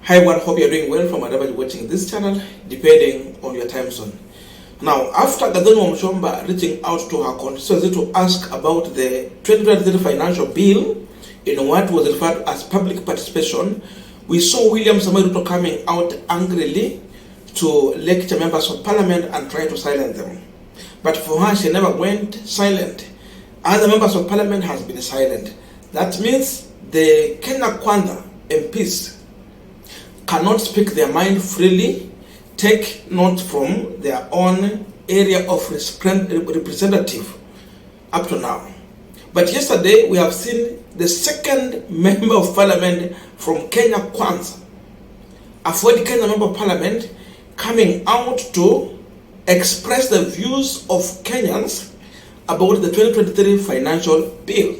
Hi everyone, hope you're doing well from wherever you're watching this channel, depending on your time zone. Now, after Gadoni Wamshomba reaching out to her constituency to ask about the 2023 financial bill in what was referred as public participation, we saw William Samoei Ruto coming out angrily to lecture members of parliament and try to silence them. But for her, she never went silent. Other members of parliament has been silent. That means the Kwanza MPs cannot speak their mind freely, take note from their own area of representative up to now. But yesterday we have seen the second member of parliament from Kenya Kwanza, a 40 Kenya member of parliament, coming out to express the views of Kenyans about the 2023 financial bill.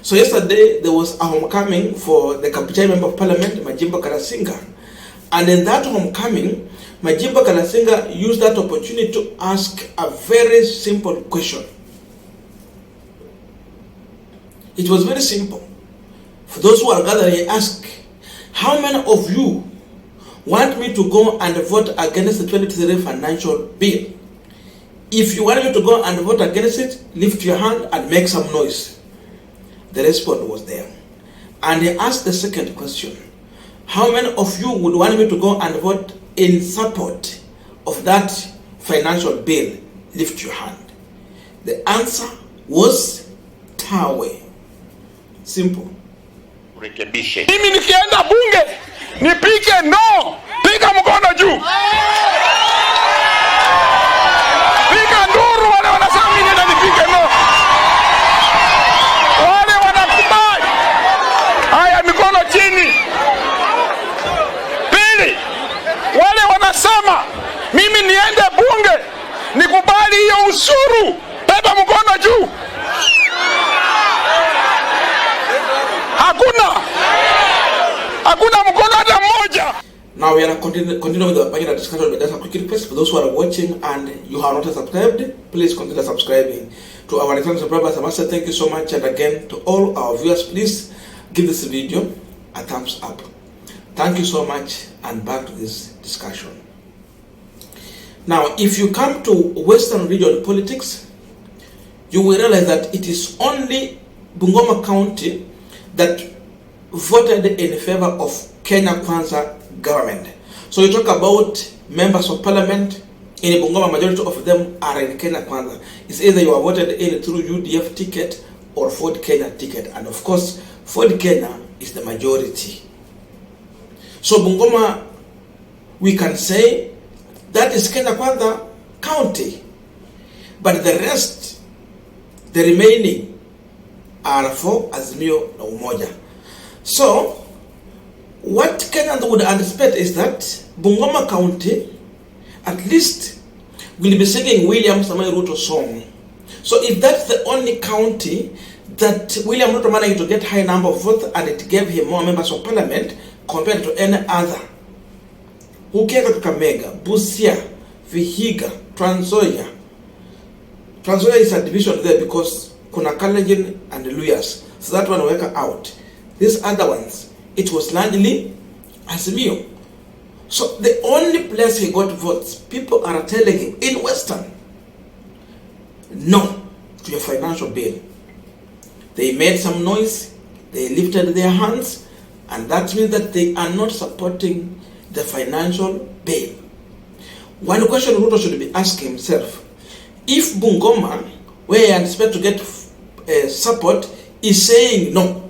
So yesterday there was a homecoming for the Kapichai member of parliament, Majimbo Kalasinga. And in that homecoming, Majimbo Kalasinga used that opportunity to ask a very simple question. It was very simple. For those who are gathering, he asked, how many of you want me to go and vote against the 2023 financial bill? If you want me to go and vote against it, lift your hand and make some noise. The response was there. And he asked the second question. How many of you would want me to go and vote in support of that financial bill? Lift your hand. The answer was tawe. Simple. Rekebishe. Mimi nikienda bunge, nipike no. Piga mkono juu. Piga nduru wale wanasema mimi nenda nipike no. Wale wanakubali. Haya mikono chini. Pili, wale wanasema mimi niende bunge, nikubali hiyo ushuru. Beba mkono juu. Hakuna mkono hata mmoja. Now we are continuing with the panel discussion. Just a quick request for those who are watching and you have not subscribed, please consider subscribing. To our return subscribers, I must say thank you so much, and again to all our viewers, please give this video a thumbs up. Thank you so much, and back to this discussion. Now, if you come to Western region politics, you will realize that it is only Bungoma County that voted in favor of Kenya Kwanza government. So you talk about members of parliament in Bungoma, majority of them are in Kenya Kwanza. It's either you are voted in through UDF ticket or Ford Kenya ticket, and of course Ford Kenya is the majority. So Bungoma, we can say that is Kenya Kwanza county, but the rest, the remaining, are for Azimio na Umoja. So what Kenyans would anticipate is that Bungoma County at least will be singing William Samoei Ruto song. So if that's the only county that William Ruto managed to get high number of votes and it gave him more members of parliament compared to any other, Ukieka Kakamega, Busia, Vihiga, Trans Nzoia is a division there because kuna Kalenjin and Luyas, so that one work out. These other ones, it was largely Azimio. So the only place he got votes, people are telling him in Western, no to your financial bill. They made some noise, they lifted their hands, and that means that they are not supporting the financial bill. One question Ruto should be asking himself, if Bungoma, where I expect to get support, is saying no,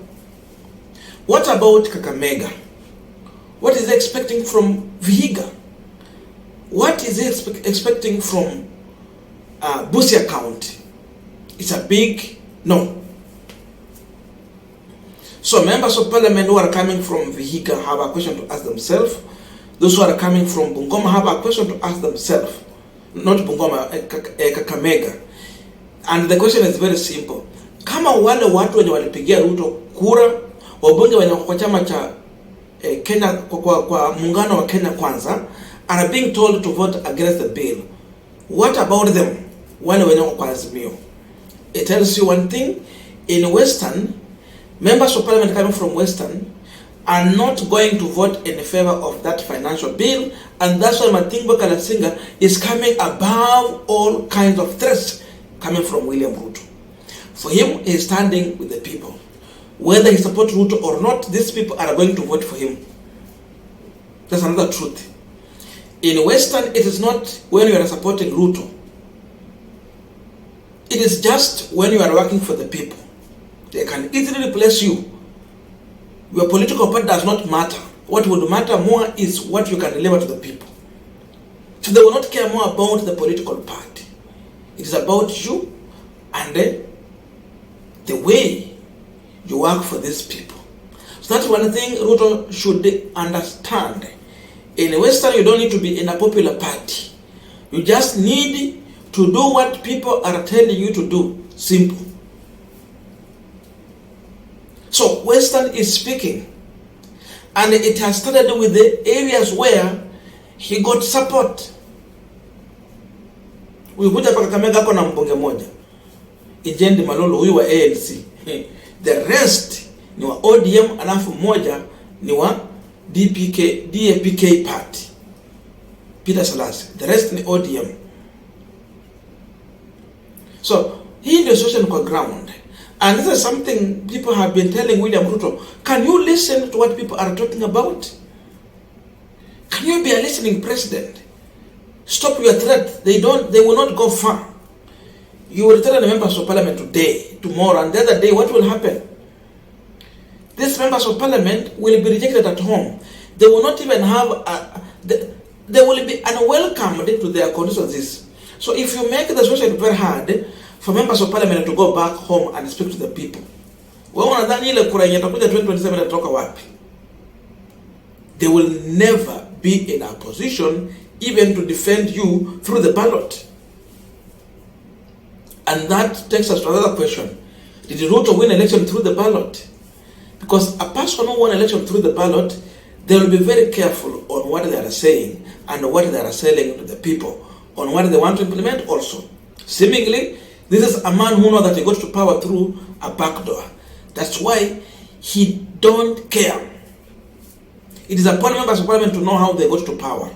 what about Kakamega? What is he expecting from Vihiga? What is he expecting from Busia County? It's a big no. So members of parliament who are coming from Vihiga have a question to ask themselves. Those who are coming from Bungoma have a question to ask themselves. Not Bungoma, Kakamega. And the question is very simple. Kama wale watu wenye walipigia Ruto kura, wabunge wenye kwa chama cha Kenya, kwa muungano wa Kenya Kwanza, are being told to vote against the bill, what about them wale wenye kwa Azimio? It tells you one thing. In Western, members of parliament coming from Western are not going to vote in favor of that financial bill, and that's why Matingbo Kalasinga is coming above all kinds of threats coming from William Ruto. For him, he is standing with the people. Whether he supports Ruto or not, these people are going to vote for him. That's another truth. In Western, it is not when you are supporting Ruto. It is just when you are working for the people. They can easily replace you. Your political party does not matter. What would matter more is what you can deliver to the people. So they will not care more about the political party. It is about you and the way you work for these people. So that's one thing Ruto should understand. In Western, you don't need to be in a popular party. You just need to do what people are telling you to do. Simple. So Western is speaking, and it has started with the areas where he got support. Kuja paka Kakamega kuna mbunge moja Ijendi Malolo, huyu wa ANC. The rest ni wa ODM, alafu moja ni wa DAPK party, Peter Salasi. The rest ni ODM. So hii ndio situation kwa ground. And this is something people have been telling William Ruto. Can you listen to what people are talking about? Can you be a listening president? Stop your threat. They will not go far. You will tell the members of parliament today, tomorrow, and the other day, what will happen? These members of parliament will be rejected at home. They will not even have they will be unwelcomed to their constituencies. So if you make the situation very hard for members of parliament to go back home and speak to the people, they will never be in a position even to defend you through the ballot. And that takes us to another question. Did Ruto win election through the ballot? Because a person who won election through the ballot, they will be very careful on what they are saying and what they are selling to the people, on what they want to implement also. Seemingly, this is a man who knows that he got to power through a back door. That's why he don't care. It is upon members of parliament to know how they got to power.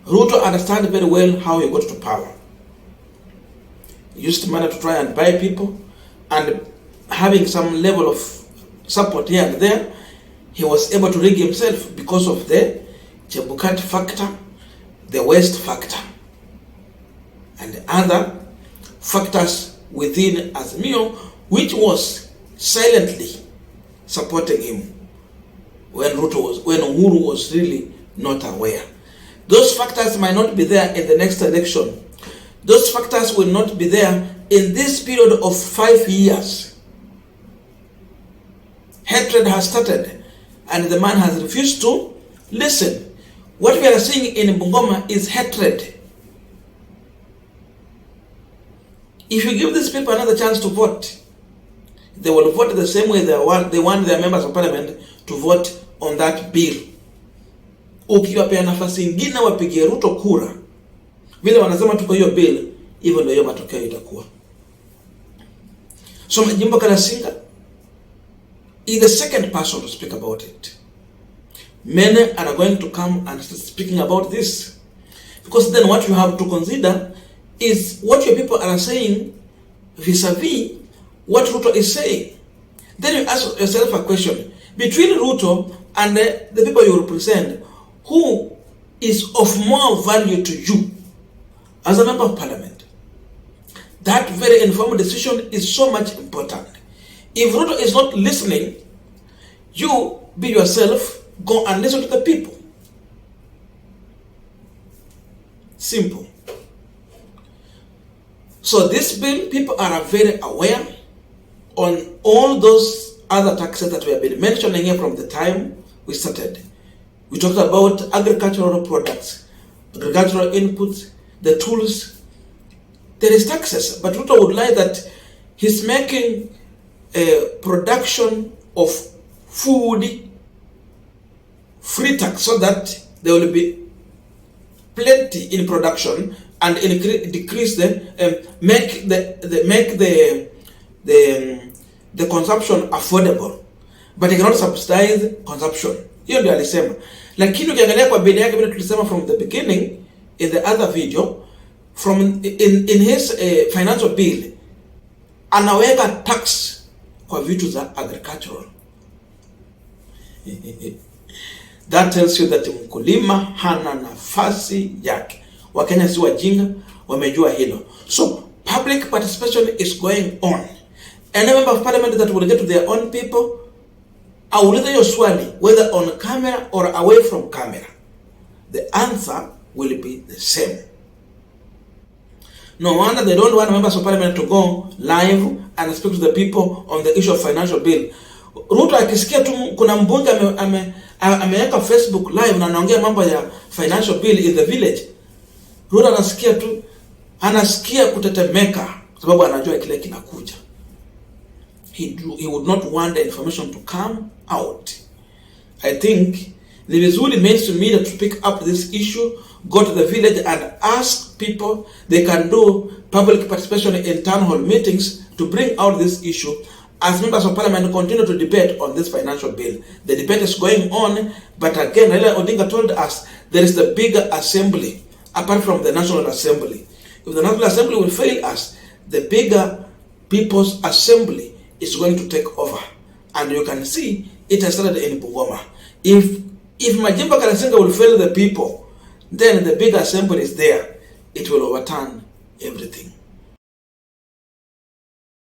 Ruto understands very well how he got to power. He used money to try and buy people, and having some level of support here and there, he was able to rig himself because of the Chebukati factor, the West factor, and other factors within Azimio, which was silently supporting him when Uhuru was really not aware. Those factors might not be there in the next election. Those factors will not be there in this period of 5 years. Hatred has started, and the man has refused to listen. What we are seeing in Bungoma is hatred. If you give these people another chance to vote, they will vote the same way they want their members of parliament to vote on that bill. Ukiwapea nafasi ingine wapigie Ruto kura, vile wanasema tuko hiyo bill, hivyo ndio matokeo itakuwa. So Majimbo Kalasinga is the second person to speak about it. Many are going to come and start speaking about this, because then what you have to consider is what your people are saying vis-a-vis what Ruto is saying. Then you ask yourself a question. Between Ruto and the people you represent, who is of more value to you as a member of parliament? That very informed decision is so much important. If Ruto is not listening, you be yourself, go and listen to the people. Simple. So this bill, people are very aware on all those other taxes that we have been mentioning here from the time we started. We talked about agricultural products, agricultural inputs, the tools. There is taxes, but Ruto would like that he's making a production of food free tax, so that there will be plenty in production and decrease make the consumption affordable. but he cannot subsidize consumption. Hiyo ndio alisema. Lakini ukiangalia kwa bill yake, vile tulisema from the beginning in the other video, from in his financial bill, anaweka tax kwa vitu za agricultural. That tells you that mkulima hana nafasi yake. Wakenya si wajinga, wamejua hilo. So public participation is going on. Any member of parliament that will get to their own people, aulize hiyo swali whether on camera or away from camera, the answer will be the same. No wonder they don't want members of parliament to go live and speak to the people on the issue of financial bill. Ruto akisikia tu kuna mbunge ameweka Facebook live na anaongea mambo ya financial bill in the village, Ruto anasikia tu, anasikia kutetemeka sababu anajua kile kinakuja. He would not want the information to come out. I think the vizuri mainstream media to pick up this issue, go to the village and ask people. They can do public participation in town hall meetings to bring out this issue as members of parliament continue to debate on this financial bill. The debate is going on, but again, Raila Odinga told us there is the bigger assembly apart from the National Assembly. If the National Assembly will fail us, the bigger People's Assembly is going to take over. And you can see it has started in Bungoma. If Majimba Kalasinga will fail the people, then the big assembly is there. It will overturn everything.